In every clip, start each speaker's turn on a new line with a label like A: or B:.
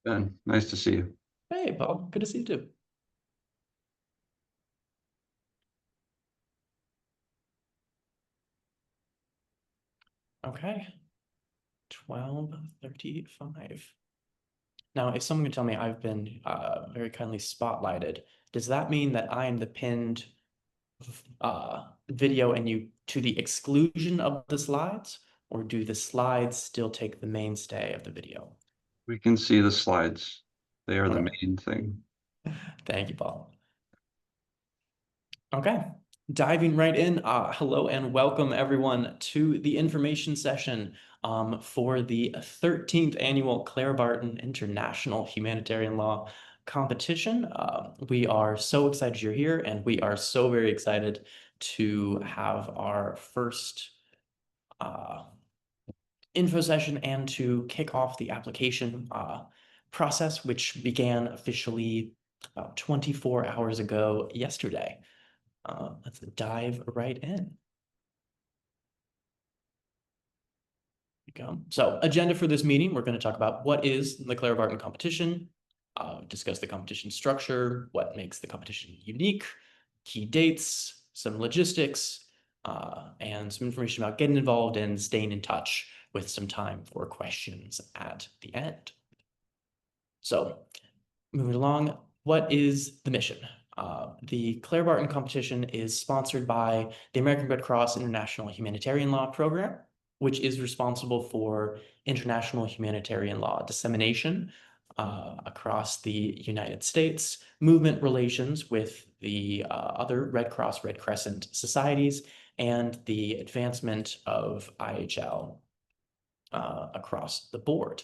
A: Ben, nice to see you.
B: Hey, Paul. Good to see you too. Okay. 12:35. Now, if someone can tell me I've been very kindly spotlighted, does that mean that I am the pinned video and you to the exclusion of the slides, or do the slides still take the mainstay of the video?
A: We can see the slides. They are the
B: Okay.
A: main thing.
B: Thank you, Paul. Okay, diving right in. Hello and welcome everyone to the information session for the 13th annual Clara Barton International Humanitarian Law Competition. We are so excited you're here, and we are so very excited to have our first info session and to kick off the application process, which began officially about 24 hours ago yesterday. Let's dive right in. Go. So, agenda for this meeting, we're going to talk about what is the Clara Barton competition, discuss the competition structure, what makes the competition unique, key dates, some logistics, and some information about getting involved and staying in touch with some time for questions at the end. So, moving along, what is the mission? The Clara Barton competition is sponsored by the American Red Cross International Humanitarian Law Program, which is responsible for international humanitarian law dissemination across the United States, movement relations with the other Red Cross, Red Crescent societies, and the advancement of IHL across the board.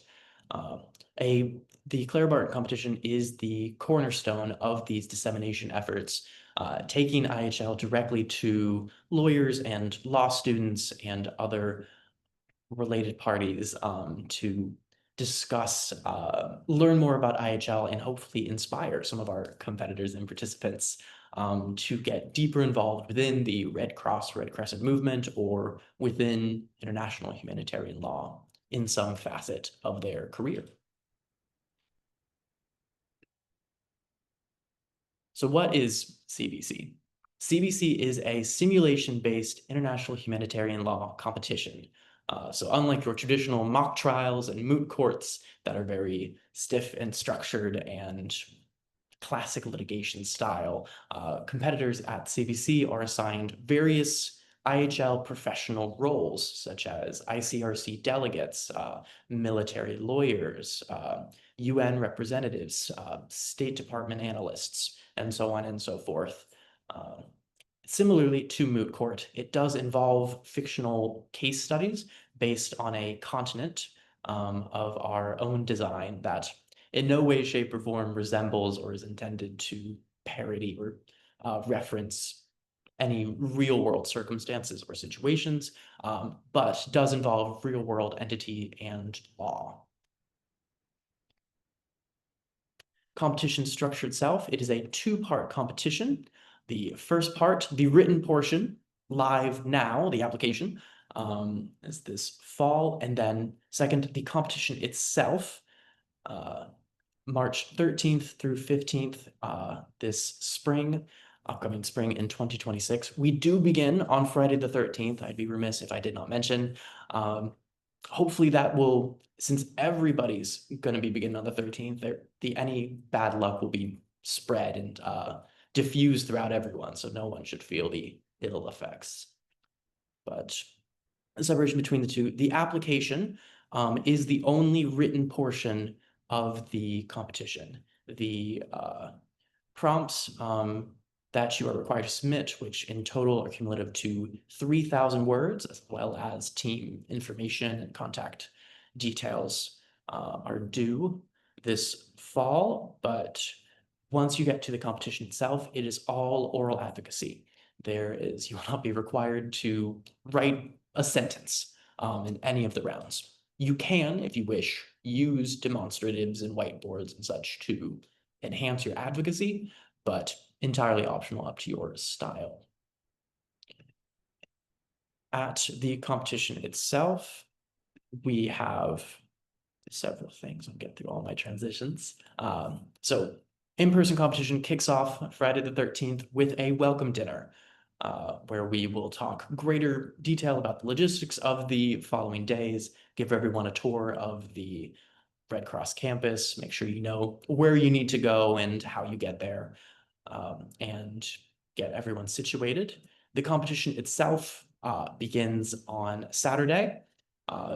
B: The Clara Barton competition is the cornerstone of these dissemination efforts, taking IHL directly to lawyers and law students and other related parties to discuss, learn more about IHL, and hopefully inspire some of our competitors and participants to get deeper involved within the Red Cross, Red Crescent movement, or within international humanitarian law in some facet of their career. So what is CBC? CBC is a simulation-based international humanitarian law competition. So unlike your traditional mock trials and moot courts that are very stiff and structured and classic litigation style, competitors at CBC are assigned various IHL professional roles, such as ICRC delegates, military lawyers, UN representatives, State Department analysts, and so on and so forth. Similarly to moot court, it does involve fictional case studies based on a continent of our own design that in no way, shape, or form resembles or is intended to parody or reference any real-world circumstances or situations, but does involve real-world entity and law. Competition structure itself, it is a two-part competition. The first part, the written portion, live now, the application, is this fall. And then second, the competition itself, March 13th through 15th, this spring, upcoming spring in 2026. We do begin on Friday the 13th. I'd be remiss if I did not mention. Hopefully that will, since everybody's going to be beginning on the 13th, any bad luck will be spread and diffused throughout everyone, so no one should feel the ill effects. But the separation between the two, the application is the only written portion of the competition. The prompts that you are required to submit, which in total are cumulative to 3,000 words, as well as team information and contact details, are due this fall. But once you get to the competition itself, it is all oral advocacy. You will not be required to write a sentence in any of the rounds. You can, if you wish, use demonstratives and whiteboards and such to enhance your advocacy, but entirely optional, up to your style. At the competition itself, we have several things. I'll get through all my transitions. So in-person competition kicks off Friday the 13th with a welcome dinner, where we will talk greater detail about the logistics of the following days, give everyone a tour of the Red Cross campus, make sure you know where you need to go and how you get there, and get everyone situated. The competition itself begins on Saturday.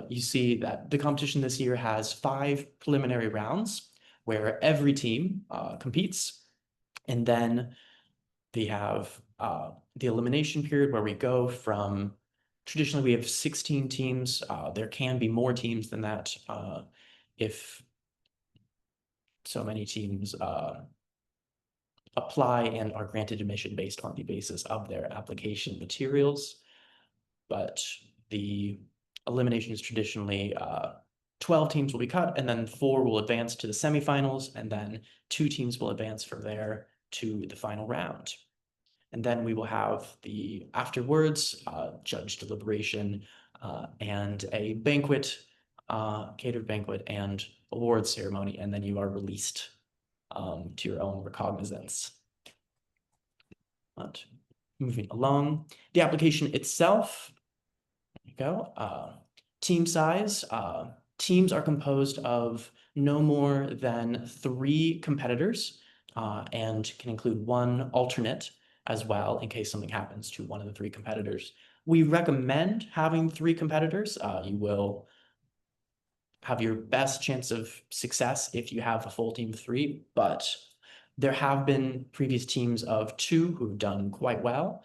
B: You see that the competition this year has 5 preliminary rounds where every team competes. And then they have the elimination period where we go from, traditionally we have 16 teams. There can be more teams than that if so many teams apply and are granted admission based on the basis of their application materials. But the elimination is traditionally 12 teams will be cut, and then 4 will advance to the semifinals, and then 2 teams will advance from there to the final round. And then we will have the afterwards judge deliberation and a banquet, catered banquet and awards ceremony, and then you are released to your own recognizance. But moving along, the application itself, there you go. Team size, teams are composed of no more than 3 competitors and can include 1 alternate as well in case something happens to one of the 3 competitors. We recommend having 3 competitors. You will have your best chance of success if you have a full team of 3, but there have been previous teams of 2 who've done quite well.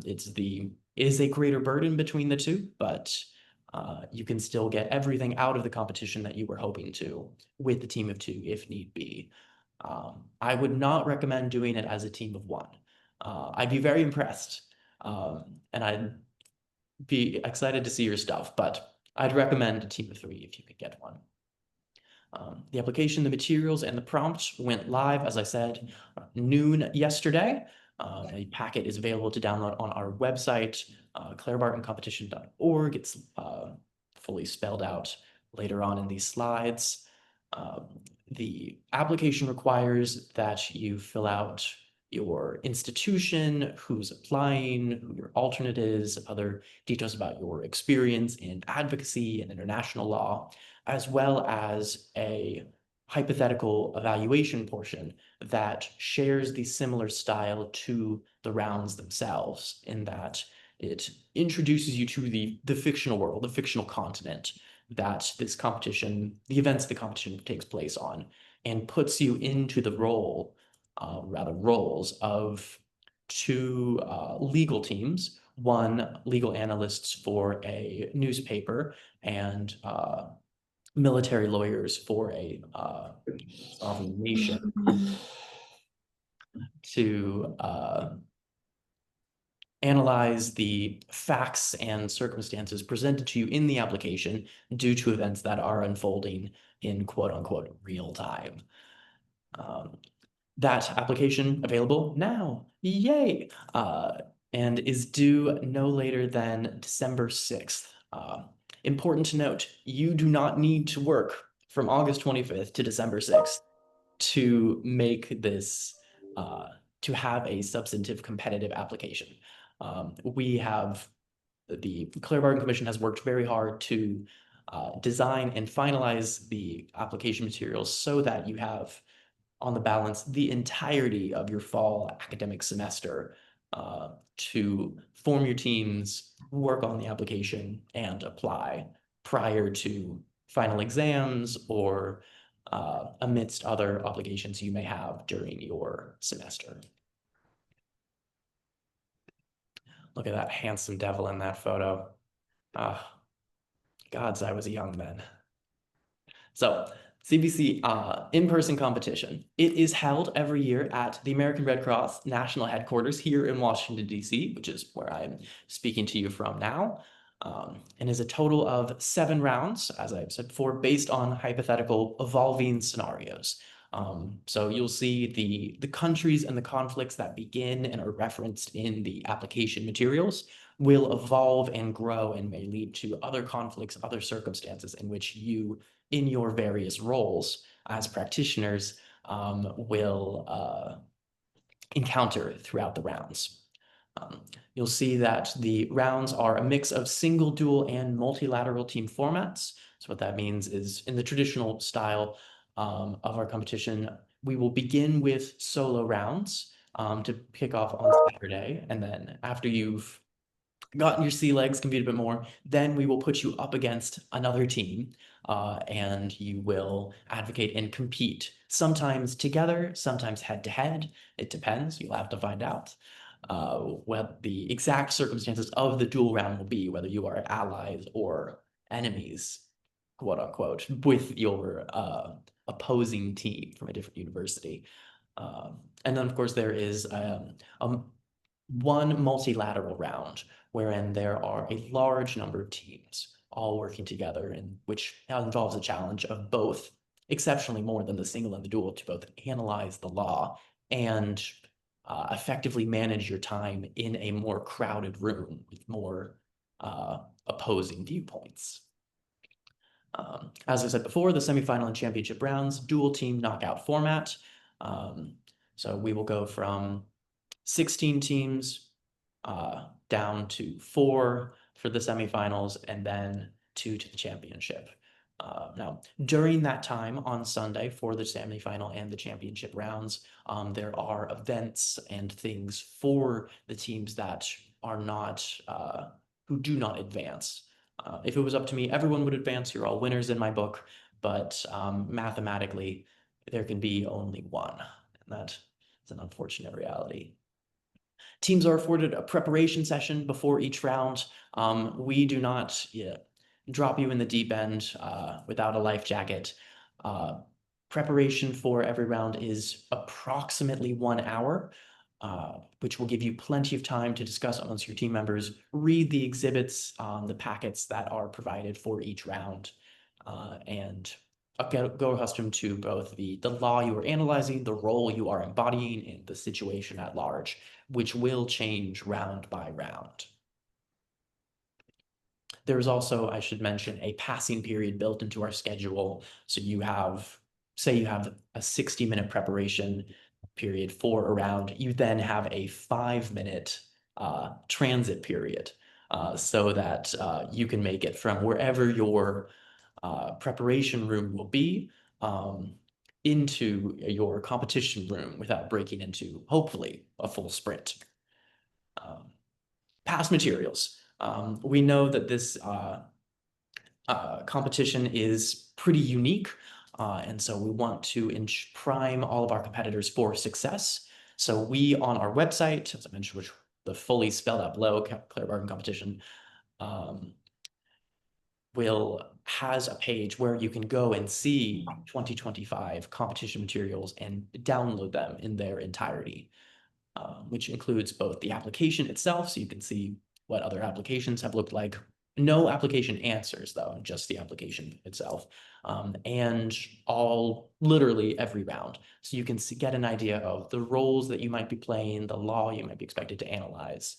B: It is a greater burden between the 2, but you can still get everything out of the competition that you were hoping to with the team of 2 if need be. I would not recommend doing it as a team of 1. I'd be very impressed, and I'd be excited to see your stuff, but I'd recommend a team of 3 if you could get one. The application, the materials, and the prompt went live, as I said, noon yesterday. A packet is available to download on our website, clarabartoncompetition.org. It's fully spelled out later on in these slides. The application requires that you fill out your institution, who's applying, who your alternate is, other details about your experience in advocacy and international law, as well as a hypothetical evaluation portion that shares the similar style to the rounds themselves, in that it introduces you to the fictional world, the fictional continent that this competition, the events of the competition takes place on, and puts you into the roles of 2 legal teams, 1 legal analysts for a newspaper and military lawyers for a sovereign nation, to analyze the facts and circumstances presented to you in the application due to events that are unfolding in quote unquote real time. That application available now, yay, and is due no later than December 6th. Important to note, you do not need to work from August 25th to December 6th to make this, to have a substantive competitive application. The Clara Barton Commission has worked very hard to design and finalize the application materials so that you have, on the balance, the entirety of your fall academic semester to form your teams, work on the application, and apply prior to final exams or amidst other obligations you may have during your semester. Look at that handsome devil in that photo. Gods, I was young then. So, CBC in-person competition. It is held every year at the American Red Cross National Headquarters here in Washington, D.C., which is where I'm speaking to you from now, and is a total of 7 rounds, as I've said before, based on hypothetical evolving scenarios. So you'll see the countries and the conflicts that begin and are referenced in the application materials will evolve and grow and may lead to other conflicts, other circumstances in which you in your various roles as practitioners will encounter throughout the rounds. You'll see that the rounds are a mix of single, dual, and multilateral team formats. So what that means is, in the traditional style of our competition, we will begin with solo rounds to kick off on Saturday. And then after you've gotten your sea legs, compete a bit more, then we will put you up against another team and you will advocate and compete, sometimes together, sometimes head to head. It depends. You'll have to find out what the exact circumstances of the dual round will be, whether you are allies or enemies, quote unquote, with your opposing team from a different university. And then, of course, there is one multilateral round wherein there are a large number of teams all working together, and which involves a challenge of both, exceptionally more than the single and the dual, to both analyze the law and effectively manage your time in a more crowded room with more opposing viewpoints. As I said before, the semifinal and championship rounds, dual team knockout format. So we will go from 16 teams down to 4 for the semifinals, and then 2 to the championship. Now, during that time on Sunday for the semifinal and the championship rounds, there are events and things for the teams that are not, who do not advance. If it was up to me, everyone would advance. You're all winners in my book, but mathematically, there can be only one, and that is an unfortunate reality. Teams are afforded a preparation session before each round. We do not drop you in the deep end without a life jacket. Preparation for every round is approximately 1 hour, which will give you plenty of time to discuss amongst your team members, read the exhibits, the packets that are provided for each round, and go accustomed to both the law you are analyzing, the role you are embodying, and the situation at large, which will change round by round. There's also, I should mention, a passing period built into our schedule. So you have, say you have a 60-minute preparation period for a round, you then have a 5-minute transit period so that you can make it from wherever your preparation room will be into your competition room without breaking into, hopefully, a full sprint. Past materials. We know that this competition is pretty unique, and so we want to prime all of our competitors for success. So we, on our website, as I mentioned, which the fully spelled out below, Clara Barton Competition, has a page where you can go and see 2025 competition materials and download them in their entirety, which includes both the application itself, so you can see what other applications have looked like. No application answers, though, just the application itself, and literally every round. So you can get an idea of the roles that you might be playing, the law you might be expected to analyze,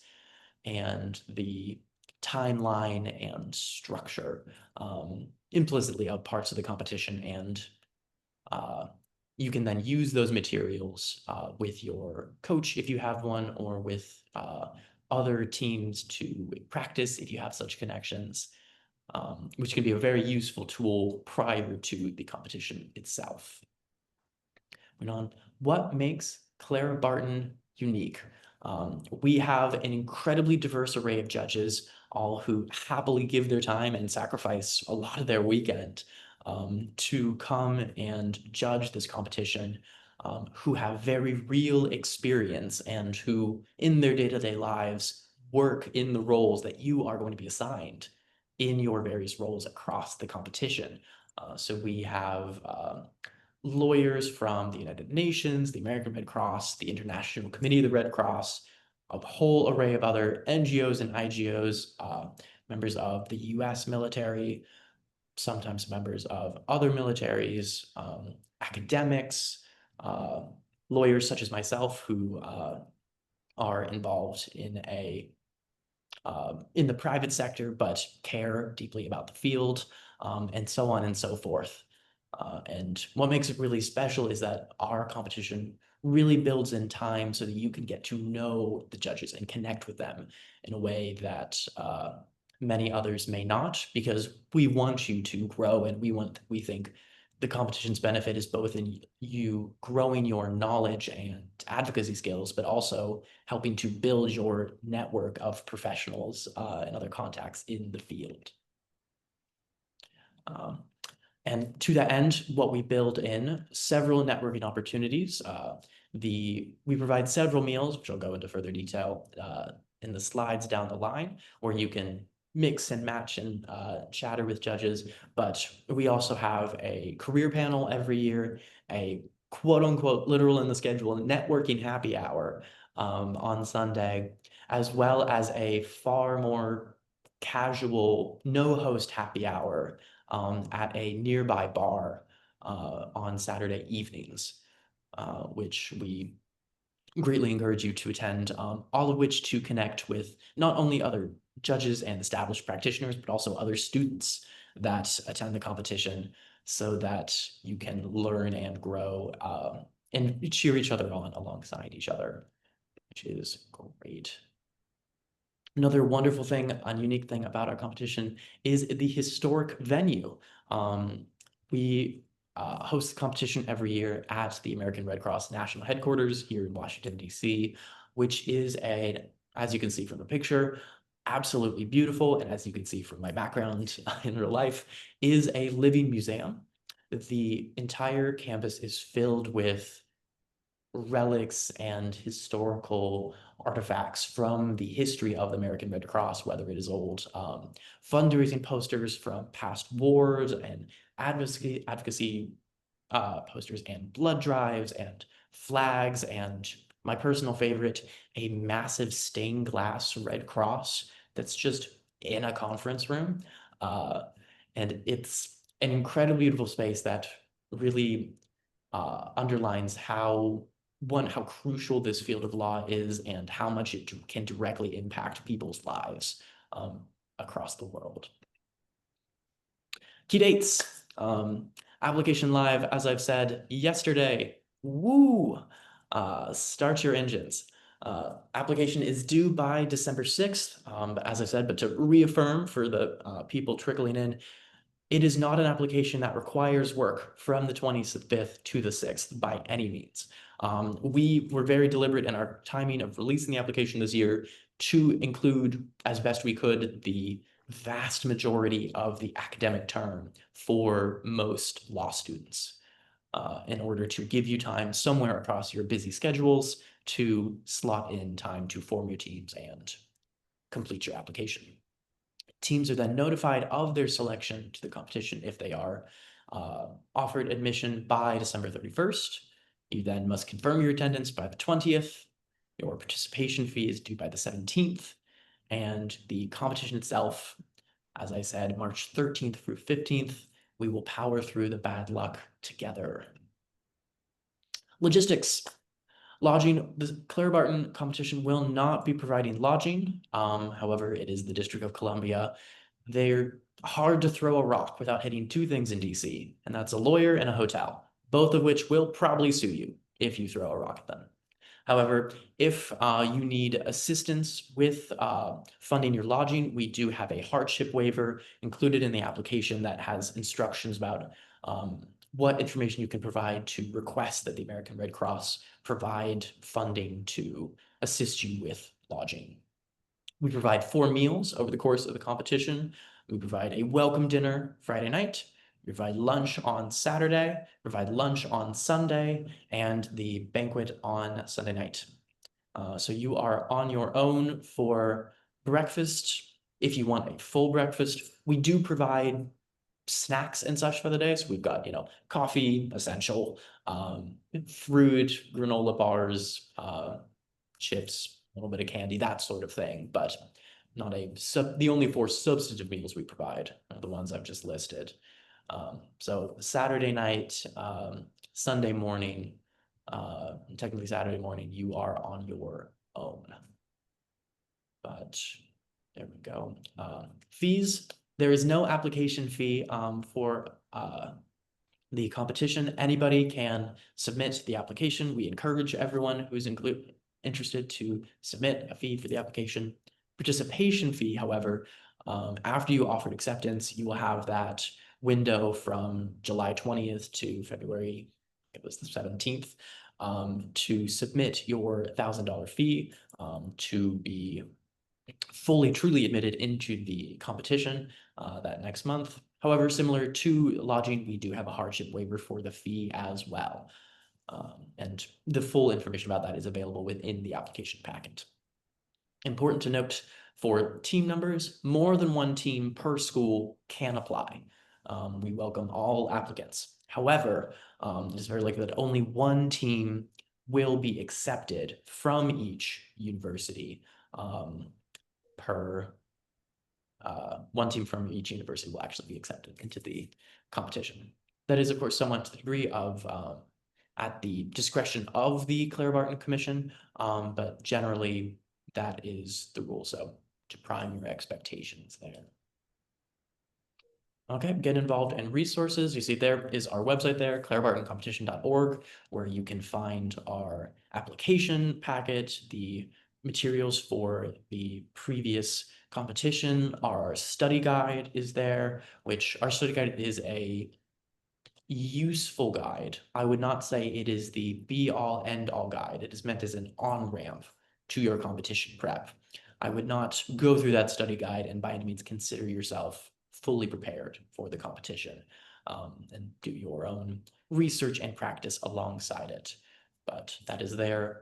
B: and the timeline and structure implicitly of parts of the competition. And you can then use those materials with your coach if you have one, or with other teams to practice if you have such connections, which can be a very useful tool prior to the competition itself. Moving on, what makes Clara Barton unique? We have an incredibly diverse array of judges, all who happily give their time and sacrifice a lot of their weekend to come and judge this competition, who have very real experience and who, in their day-to-day lives, work in the roles that you are going to be assigned in your various roles across the competition. So we have lawyers from the United Nations, the American Red Cross, the International Committee of the Red Cross, a whole array of other NGOs and IGOs, members of the US military, sometimes members of other militaries, academics, lawyers such as myself who are involved in a in the private sector, but care deeply about the field, and so on and so forth. And what makes it really special is that our competition really builds in time so that you can get to know the judges and connect with them in a way that many others may not, because we want you to grow, and we think the competition's benefit is both in you growing your knowledge and advocacy skills, but also helping to build your network of professionals and other contacts in the field. And to that end, what we build in several networking opportunities. We provide several meals, which I'll go into further detail in the slides down the line, where you can mix and match and chatter with judges. But we also have a career panel every year, a quote unquote literal in the schedule networking happy hour on Sunday, as well as a far more casual no host happy hour at a nearby bar on Saturday evenings, which we greatly encourage you to attend, all of which to connect with not only other judges and established practitioners, but also other students that attend the competition, so that you can learn and grow and cheer each other on alongside each other, which is great. Another wonderful thing, a unique thing about our competition is the historic venue. We host the competition every year at the American Red Cross National Headquarters here in Washington, D.C., which is as you can see from the picture, absolutely beautiful. And as you can see from my background in real life, is a living museum. The entire campus is filled with relics and historical artifacts from the history of the American Red Cross, whether it is old fundraising posters from past wars and advocacy posters and blood drives and flags, and my personal favorite, a massive stained glass Red Cross that's just in a conference room. And it's an incredibly beautiful space that really underlines how crucial this field of law is and how much it can directly impact people's lives across the world. Key dates. Application live, as I've said, yesterday. Woo! Start your engines. Application is due by December 6th, as I said, but to reaffirm for the people trickling in, it is not an application that requires work from the 25th to the 6th by any means. We were very deliberate in our timing of releasing the application this year to include, as best we could, the vast majority of the academic term for most law students, in order to give you time somewhere across your busy schedules to slot in time to form your teams and complete your application. Teams are then notified of their selection to the competition if they are offered admission by December 31st. You then must confirm your attendance by the 20th. Your participation fee is due by the 17th. And the competition itself, as I said, March 13th through 15th, we will power through the bad luck together. Logistics. Lodging, the Clara Barton competition will not be providing lodging. However, it is the District of Columbia. They're hard to throw a rock without hitting two things in DC, and that's a lawyer and a hotel, both of which will probably sue you if you throw a rock at them. However, if you need assistance with funding your lodging, we do have a hardship waiver included in the application that has instructions about what information you can provide to request that the American Red Cross provide funding to assist you with lodging. We provide 4 meals over the course of the competition. We provide a welcome dinner Friday night. We provide lunch on Saturday, provide lunch on Sunday, and the banquet on Sunday night. So you are on your own for breakfast. If you want a full breakfast, we do provide snacks and such for the day. So we've got, coffee, essential, fruit, granola bars, chips, a little bit of candy, that sort of thing, but not the only 4 substantive meals we provide are the ones I've just listed. So Saturday night, Sunday morning, technically Saturday morning, you are on your own. But There we go. Fees. There is no application fee for the competition. Anybody can submit the application. We encourage everyone who's interested to submit a fee for the application. Participation fee, however, after you offered acceptance, you will have that window from July 20th to February, it was the 17th, to submit your $1,000 fee to be fully, truly admitted into the competition that next month. However, similar to lodging, we do have a hardship waiver for the fee as well. And the full information about that is available within the application packet. Important to note, for team numbers, more than one team per school can apply. We welcome all applicants. However, it is very likely that only one team will be accepted from each university one team from each university will actually be accepted into the competition. That is, of course, somewhat to the degree of at the discretion of the Clara Barton Commission, but generally that is the rule. So to prime your expectations there. Okay, get involved in resources. You see there is our website there, clarabartoncompetition.org, where you can find our application packet, the materials for the previous competition. Our study guide is there, which our study guide is a useful guide. I would not say it is the be-all, end-all guide. It is meant as an on-ramp to your competition prep. I would not go through that study guide and by any means consider yourself fully prepared for the competition, and do your own research and practice alongside it. But that is there,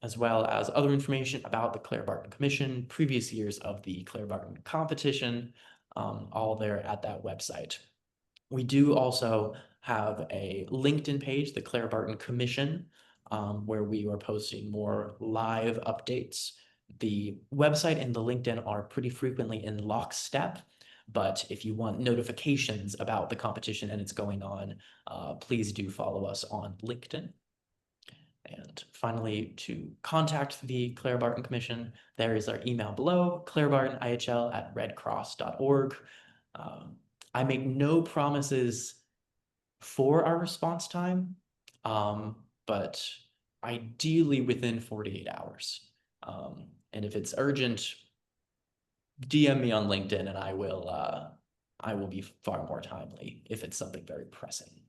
B: as well as other information about the Clara Barton Commission, previous years of the Clara Barton competition, all there at that website. We do also have a LinkedIn page, the Clara Barton Commission, where we are posting more live updates. The website and the LinkedIn are pretty frequently in lockstep, but if you want notifications about the competition and it's going on, please do follow us on LinkedIn. And finally, to contact the Clara Barton Commission, there is our email below, clarabartonihl@redcross.org. I make no promises for our response time, but ideally within 48 hours. And if it's urgent, DM me on LinkedIn and I will be far more timely if it's something very pressing.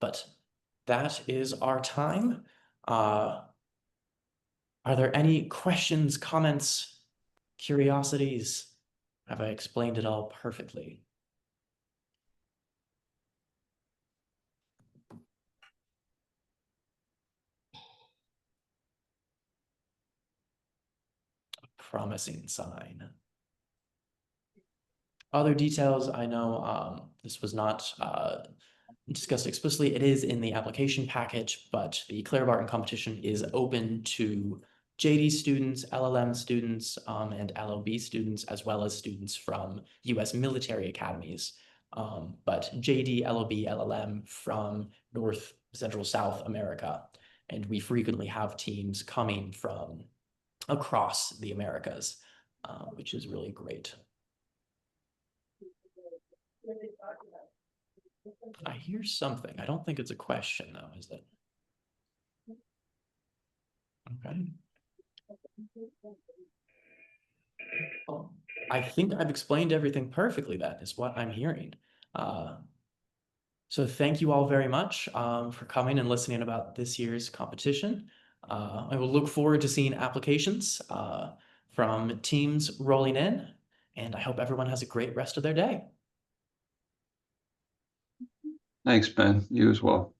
B: But that is our time. Are there any questions, comments, curiosities? Have I explained it all perfectly? Promising sign. Other details, I know this was not discussed explicitly. It is in the application package, but the Clara Barton competition is open to JD students, LLM students, and LLB students, as well as students from US military academies. But JD, LLB, LLM from North, Central, South America. And we frequently have teams coming from across the Americas, which is really great. I hear something. I don't think it's a question though, is it? Okay. Well, I think I've explained everything perfectly. That is what I'm hearing. So thank you all very much for coming and listening about this year's competition. I will look forward to seeing applications from teams rolling in, and I hope everyone has a great rest of their day.
A: Thanks, Ben. You as well.